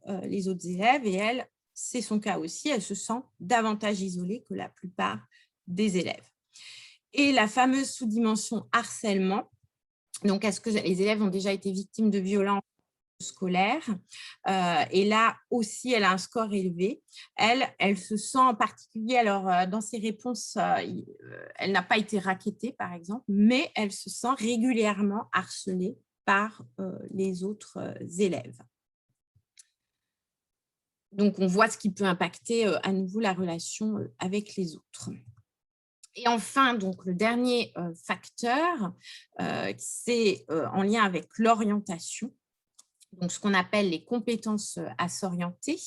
par les autres élèves et elle, c'est son cas aussi, elle se sent davantage isolée que la plupart des élèves. Et la fameuse sous-dimension harcèlement, donc est-ce que les élèves ont déjà été victimes de violences scolaires et là aussi, elle a un score élevé. Elle se sent en particulier, alors dans ses réponses, elle n'a pas été raquettée par exemple, mais elle se sent régulièrement harcelée par les autres élèves. Donc, on voit ce qui peut impacter à nouveau la relation avec les autres. Et enfin, donc, le dernier facteur, c'est en lien avec l'orientation. Donc, ce qu'on appelle les compétences à s'orienter,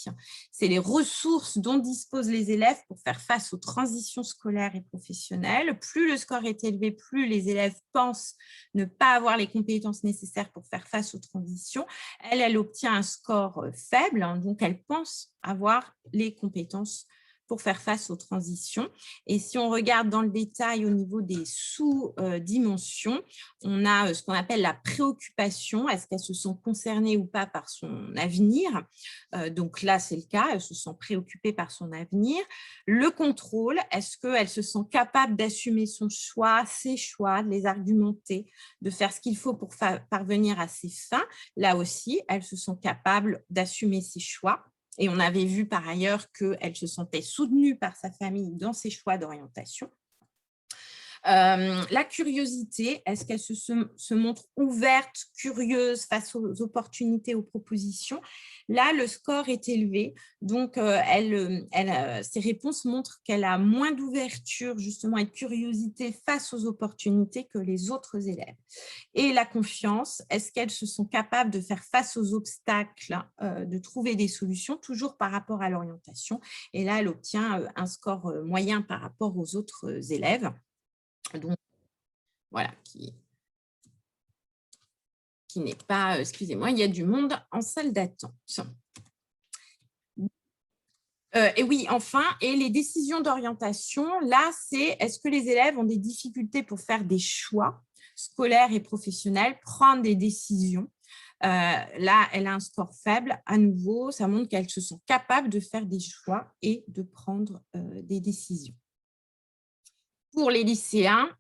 c'est les ressources dont disposent les élèves pour faire face aux transitions scolaires et professionnelles. Plus le score est élevé, plus les élèves pensent ne pas avoir les compétences nécessaires pour faire face aux transitions. Elle obtient un score faible, hein, donc elle pense avoir les compétences pour faire face aux transitions. Et si on regarde dans le détail au niveau des sous-dimensions, on a ce qu'on appelle la préoccupation. Est-ce qu'elle se sent concernée ou pas par son avenir? Donc là, c'est le cas, elle se sent préoccupée par son avenir. Le contrôle, est-ce qu'elle se sent capable d'assumer son choix, ses choix, de les argumenter, de faire ce qu'il faut pour parvenir à ses fins? Là aussi, elle se sent capable d'assumer ses choix. Et on avait vu par ailleurs qu'elle se sentait soutenue par sa famille dans ses choix d'orientation. La curiosité, est-ce qu'elle se montre ouverte, curieuse face aux opportunités, aux propositions? Là, le score est élevé, donc ses réponses montrent qu'elle a moins d'ouverture justement et de curiosité face aux opportunités que les autres élèves. Et la confiance, est-ce qu'elles se sont capables de faire face aux obstacles, de trouver des solutions, toujours par rapport à l'orientation? Et là, elle obtient un score moyen par rapport aux autres élèves. Donc, voilà, qui n'est pas, excusez-moi, il y a du monde en salle d'attente. Et oui, enfin, et les décisions d'orientation, là, c'est est-ce que les élèves ont des difficultés pour faire des choix scolaires et professionnels, prendre des décisions? Là, elle a un score faible. À nouveau, ça montre qu'elle se sent capable de faire des choix et de prendre des décisions. Pour les lycéens,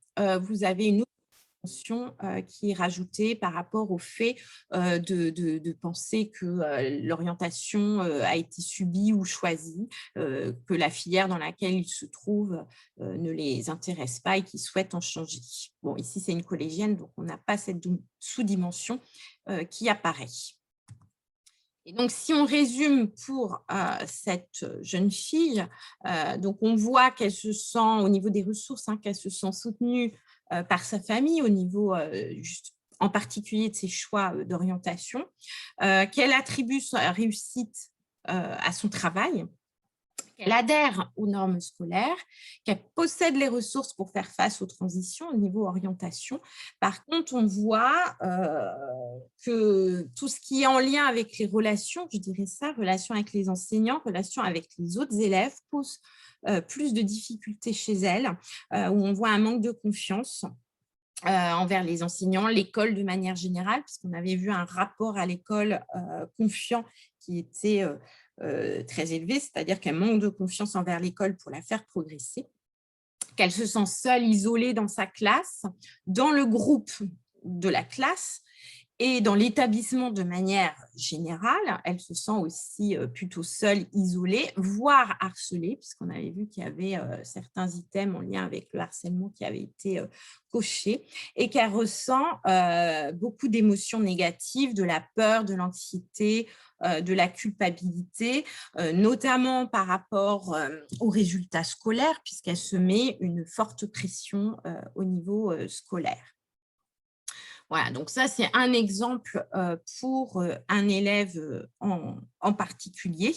vous avez une qui est rajoutée par rapport au fait de penser que l'orientation a été subie ou choisie, que la filière dans laquelle ils se trouvent ne les intéresse pas et qu'ils souhaitent en changer. Bon, ici, c'est une collégienne, donc on n'a pas cette sous-dimension qui apparaît. Et donc, si on résume pour cette jeune fille, donc on voit qu'elle se sent, au niveau des ressources, hein, qu'elle se sent soutenue par sa famille, au niveau en particulier de ses choix d'orientation, qu'elle attribue sa réussite à son travail, qu'elle adhère aux normes scolaires, qu'elle possède les ressources pour faire face aux transitions au niveau orientation. Par contre, on voit que tout ce qui est en lien avec les relations, je dirais ça, relations avec les enseignants, relations avec les autres élèves, pose plus de difficultés chez elle, où on voit un manque de confiance envers les enseignants, l'école de manière générale, puisqu'on avait vu un rapport à l'école confiant qui était très élevé, c'est-à-dire qu'elle manque de confiance envers l'école pour la faire progresser, qu'elle se sent seule, isolée dans sa classe, dans le groupe de la classe, et dans l'établissement de manière générale, elle se sent aussi plutôt seule, isolée, voire harcelée, puisqu'on avait vu qu'il y avait certains items en lien avec le harcèlement qui avaient été cochés, et qu'elle ressent beaucoup d'émotions négatives, de la peur, de l'anxiété, de la culpabilité, notamment par rapport aux résultats scolaires, puisqu'elle se met une forte pression au niveau scolaire. Voilà, donc ça, c'est un exemple pour un élève en particulier.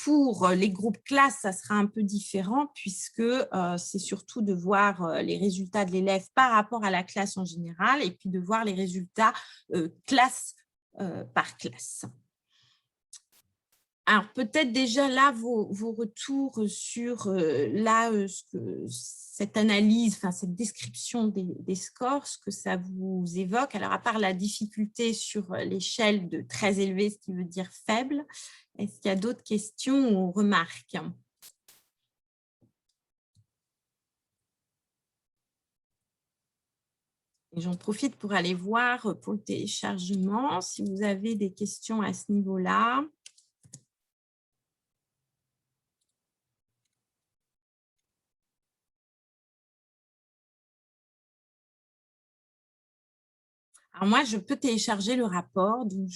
Pour les groupes classes, ça sera un peu différent puisque c'est surtout de voir les résultats de l'élève par rapport à la classe en général et puis de voir les résultats classe par classe. Alors, peut-être déjà là, vos retours sur cette analyse, enfin, cette description des scores, ce que ça vous évoque. Alors, à part la difficulté sur l'échelle de très élevé, ce qui veut dire faible, est-ce qu'il y a d'autres questions ou remarques? J'en profite pour aller voir pour le téléchargement, si vous avez des questions à ce niveau-là. Alors moi, je peux télécharger le rapport, donc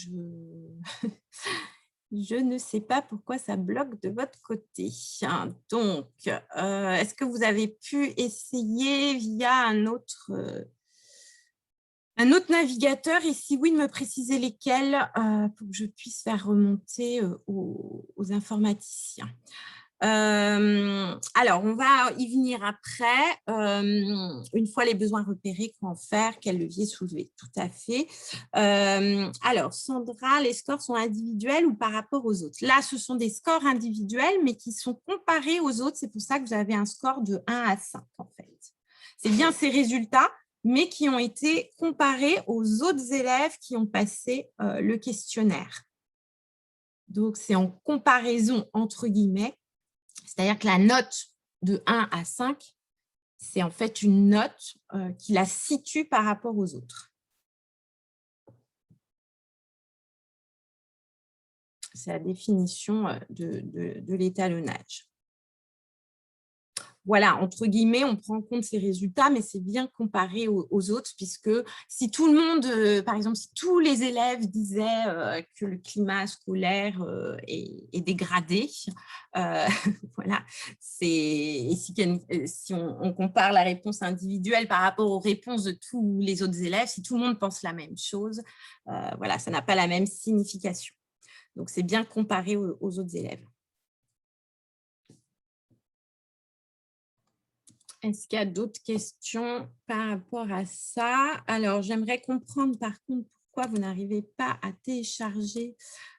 je ne sais pas pourquoi ça bloque de votre côté. Donc, est-ce que vous avez pu essayer via un autre navigateur? Et si oui, de me préciser lesquels pour que je puisse faire remonter aux informaticiens. Alors, on va y venir après. Une fois les besoins repérés, comment faire, quel levier soulever? Tout à fait. Alors, Sandra, les scores sont individuels ou par rapport aux autres? Là, ce sont des scores individuels, mais qui sont comparés aux autres. C'est pour ça que vous avez un score de 1 à 5, en fait. C'est bien ces résultats, mais qui ont été comparés aux autres élèves qui ont passé le questionnaire. Donc, c'est en comparaison entre guillemets. C'est-à-dire que la note de 1 à 5, c'est en fait une note qui la situe par rapport aux autres. C'est la définition de l'étalonnage. Voilà, entre guillemets, on prend en compte ces résultats, mais c'est bien comparé aux autres, puisque si tout le monde, par exemple, si tous les élèves disaient que le climat scolaire est dégradé, voilà, et si on compare la réponse individuelle par rapport aux réponses de tous les autres élèves, si tout le monde pense la même chose, voilà, ça n'a pas la même signification. Donc, c'est bien comparé aux autres élèves. Est-ce qu'il y a d'autres questions par rapport à ça? Alors, j'aimerais comprendre par contre pourquoi vous n'arrivez pas à télécharger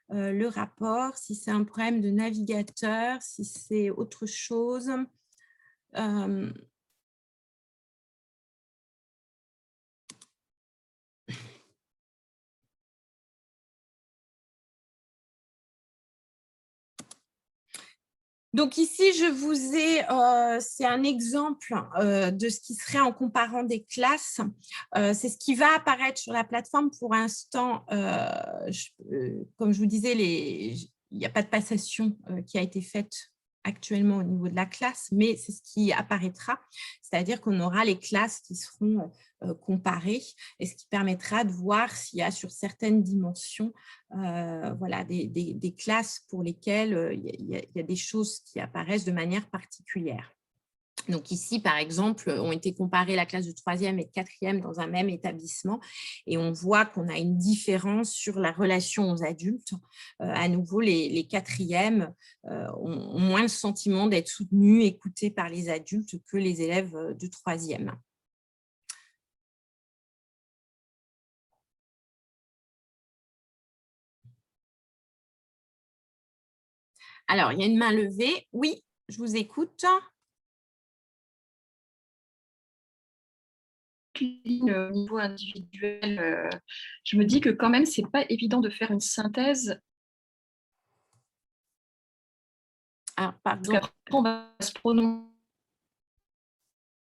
le rapport, si c'est un problème de navigateur, si c'est autre chose. Donc ici, je vous ai, c'est un exemple de ce qui serait en comparant des classes. C'est ce qui va apparaître sur la plateforme pour l'instant. Comme je vous disais, il n'y a pas de passation qui a été faite actuellement au niveau de la classe, mais c'est ce qui apparaîtra. C'est-à-dire qu'on aura les classes qui seront comparées et ce qui permettra de voir s'il y a sur certaines dimensions voilà, des classes pour lesquelles il y a des choses qui apparaissent de manière particulière. Donc ici, par exemple, ont été comparées la classe de 3e et de 4e dans un même établissement et on voit qu'on a une différence sur la relation aux adultes. À nouveau, les 4e ont moins le sentiment d'être soutenus, écoutés par les adultes que les élèves de 3e. Alors, il y a une main levée. Oui, je vous écoute. Au niveau individuel, je me dis que quand même, c'est pas évident de faire une synthèse. Alors, pardon. Parce qu'après, on va se prononcer.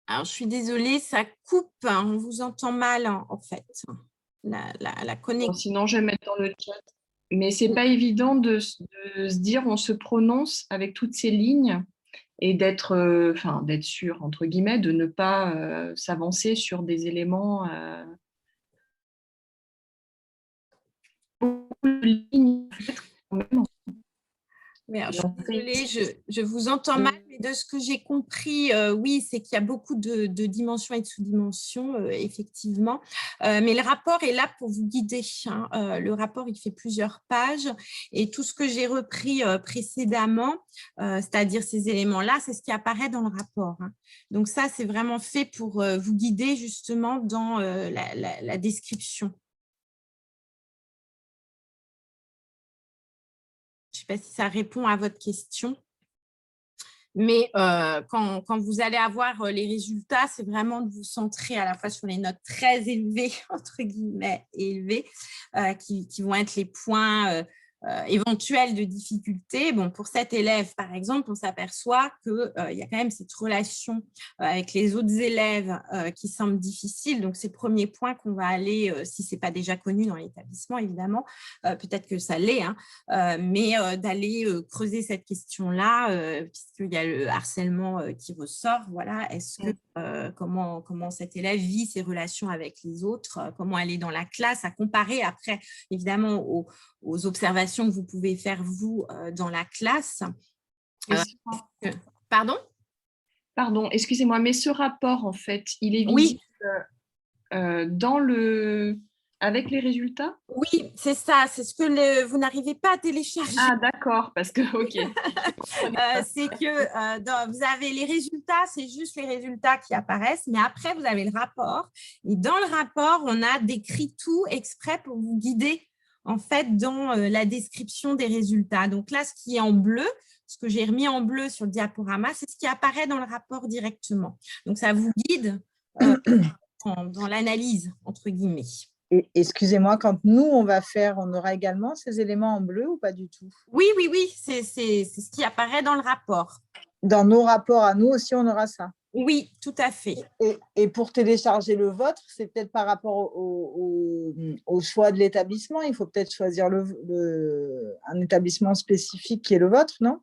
Alors, je suis désolée, ça coupe. On vous entend mal, en fait. La connexion. Sinon, je vais mettre dans le chat. Mais c'est pas évident de se dire on se prononce avec toutes ces lignes et d'être sûr, entre guillemets, de ne pas s'avancer sur des éléments. Beaucoup de lignes, quand même. Je suis désolée, je vous entends mal, mais de ce que j'ai compris, oui, c'est qu'il y a beaucoup de dimensions et de sous-dimensions, effectivement. Mais le rapport est là pour vous guider. Le rapport, il fait plusieurs pages et tout ce que j'ai repris précédemment, c'est-à-dire ces éléments-là, c'est ce qui apparaît dans le rapport. Donc ça, c'est vraiment fait pour vous guider justement dans la description. Je ne sais pas si ça répond à votre question. Mais quand vous allez avoir les résultats, c'est vraiment de vous centrer à la fois sur les notes très élevées, entre guillemets, élevées, qui vont être les points éventuels de difficulté. Bon, pour cet élève, par exemple, on s'aperçoit qu'il y a quand même cette relation avec les autres élèves qui semble difficile. Donc, c'est le premier point qu'on va aller, si ce n'est pas déjà connu dans l'établissement, évidemment, peut-être que ça l'est, hein, mais d'aller creuser cette question-là, puisqu'il y a le harcèlement qui ressort. Voilà, est-ce que comment cet élève vit ses relations avec les autres, comment elle est dans la classe, à comparer après, évidemment, aux observations que vous pouvez faire, vous, dans la classe. Pardon ? Pardon, excusez-moi, mais ce rapport, en fait, il est visible avec les résultats? Oui, c'est ça, c'est ce que vous n'arrivez pas à télécharger. Ah, d'accord, parce que, ok. C'est que vous avez les résultats, c'est juste les résultats qui apparaissent, mais après, vous avez le rapport. Et dans le rapport, on a décrit tout exprès pour vous guider, en fait, dans la description des résultats. Donc là, ce qui est en bleu, ce que j'ai remis en bleu sur le diaporama, c'est ce qui apparaît dans le rapport directement. Donc, ça vous guide dans l'analyse, entre guillemets. Et excusez-moi, quand nous, on va faire, on aura également ces éléments en bleu ou pas du tout? Oui, c'est ce qui apparaît dans le rapport. Dans nos rapports à nous aussi, on aura ça? Oui, tout à fait. Et pour télécharger le vôtre, c'est peut-être par rapport au choix de l'établissement. Il faut peut-être choisir un établissement spécifique qui est le vôtre, non?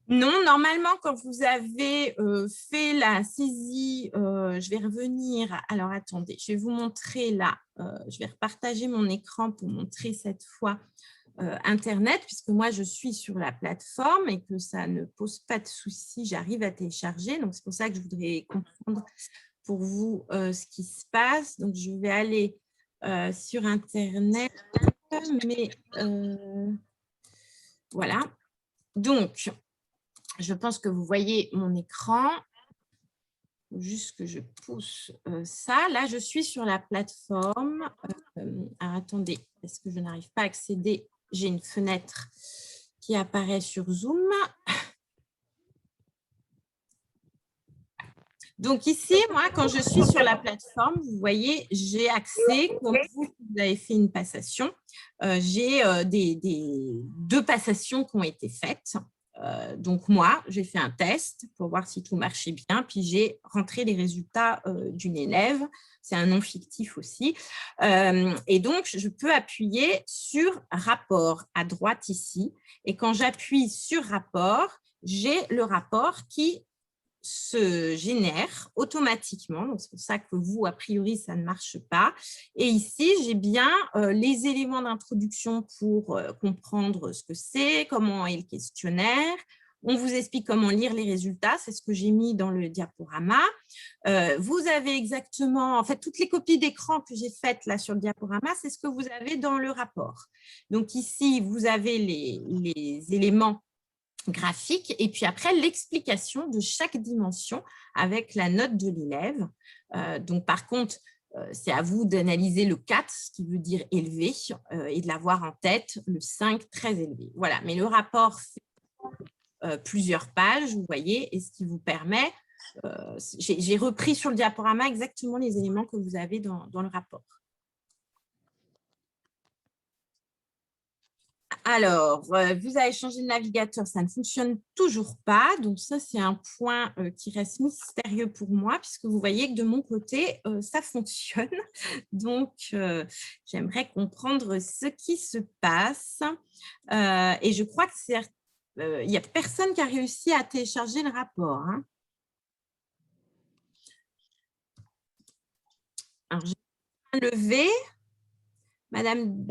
Non, normalement, quand vous avez fait la saisie, je vais revenir. Alors, attendez, je vais vous montrer là. Je vais repartager mon écran pour montrer cette fois Internet, puisque moi, je suis sur la plateforme et que ça ne pose pas de souci. J'arrive à télécharger. Donc, c'est pour ça que je voudrais comprendre pour vous ce qui se passe. Donc, je vais aller sur Internet. Mais voilà. Donc, je pense que vous voyez mon écran. Juste que je pousse ça. Là, je suis sur la plateforme. Alors, attendez, est-ce que je n'arrive pas à accéder? J'ai une fenêtre qui apparaît sur Zoom. Donc ici, moi, quand je suis sur la plateforme, vous voyez, j'ai accès, comme vous avez fait une passation, j'ai deux passations qui ont été faites. Donc moi, j'ai fait un test pour voir si tout marchait bien, puis j'ai rentré les résultats d'une élève. C'est un nom fictif aussi. Et donc, je peux appuyer sur rapport à droite ici. Et quand j'appuie sur rapport, j'ai le rapport qui se génère automatiquement. Donc, c'est pour ça que vous, a priori, ça ne marche pas. Et ici, j'ai bien les éléments d'introduction pour comprendre ce que c'est, comment est le questionnaire. On vous explique comment lire les résultats. C'est ce que j'ai mis dans le diaporama. Vous avez exactement, en fait, toutes les copies d'écran que j'ai faites là sur le diaporama, c'est ce que vous avez dans le rapport. Donc, ici, vous avez les éléments graphique et puis après l'explication de chaque dimension avec la note de l'élève. Donc par contre, c'est à vous d'analyser le 4, ce qui veut dire élevé, et de l'avoir en tête, le 5, très élevé. Voilà, mais le rapport fait plusieurs pages, vous voyez, et ce qui vous permet, j'ai repris sur le diaporama exactement les éléments que vous avez dans le rapport. Alors, vous avez changé de navigateur, ça ne fonctionne toujours pas. Donc, ça, c'est un point qui reste mystérieux pour moi, puisque vous voyez que de mon côté, ça fonctionne. Donc, j'aimerais comprendre ce qui se passe. Et je crois qu'il n'y a personne qui a réussi à télécharger le rapport. Hein. Alors, j'ai levé. Madame.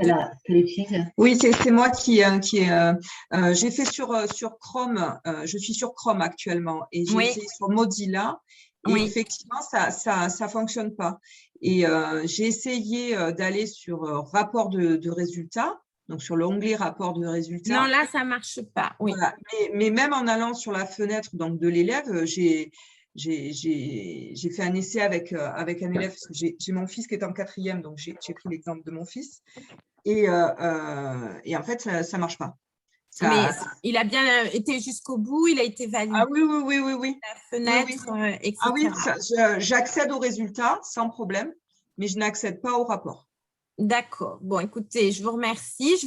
Oui, c'est moi qui j'ai fait sur Chrome. Je suis sur Chrome actuellement et j'ai essayé sur Mozilla et effectivement ça fonctionne pas. Et j'ai essayé d'aller sur rapport de résultats, donc sur l'onglet rapport de résultats. Non, là ça marche pas. Oui. Voilà. Mais même en allant sur la fenêtre donc de l'élève, j'ai fait un essai avec un élève, parce que j'ai mon fils qui est en 4e, donc j'ai pris l'exemple de mon fils. Et en fait, ça ne marche pas. Mais il a bien été jusqu'au bout, il a été validé. Ah oui. La fenêtre, etc. Ah oui, j'accède aux résultats sans problème, mais je n'accède pas au rapport. D'accord. Bon, écoutez, je vous remercie. Je vais